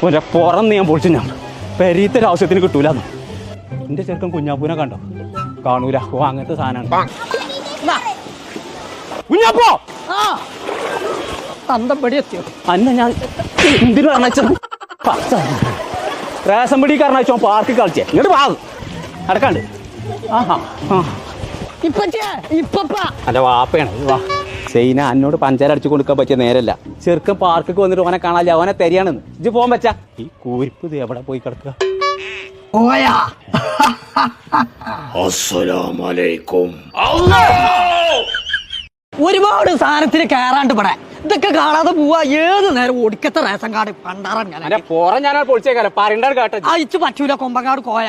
പുറന്ന് ഞാൻ പൊളിച്ചു ഞാൻ പെരീത്തൊരു ആവശ്യത്തിന് കിട്ടൂലെന്ന്. എന്റെ ചെറുക്കൻ കുഞ്ഞാപ്പൂനെ കണ്ടോ? കാണൂല. ഓ അങ്ങനത്തെ സാധനമാണ് കുഞ്ഞാപ്പോ. എത്തിയോ അന്ന ഞാൻ എന്തിനു പറഞ്ഞ റേഷൻ പിടി കാരണോ പാർക്കിൽ കളിച്ചേ. ഇങ്ങോട്ട് വാ അടക്കാണ്ട്. ആഹാ അന്റെ വാപ്പയാണ്. വാ സൈന എന്നോട് പഞ്ചാര അടിച്ചു കൊടുക്കാൻ പറ്റിയ നേരല്ല. ചെറുക്കൻ പാർക്കൊക്കെ വന്നിട്ട് ഓനെ കാണാല്ല. അവനെ തെരിയാണെന്ന് ഇജ്ജ് പോകാൻ പറ്റാ. ഈ കൂരിപ്പ് ഇത് എവിടെ പോയി കിടക്കുക? ഒരുപാട് സാധനത്തിന് കയറാണ്ട് ഇവിടെ ഇതൊക്കെ കാണാതെ പോവാ. ഏത് നേരം ഒടുക്കത്തെ റേഷൻ കാർഡ് പണ്ടാറ ഞാൻ പൊളിച്ചേക്കാലോ പറയണ്ട കേട്ടോ. അയച്ചു പറ്റൂല. കൊമ്പങ്ങാട് കോയ.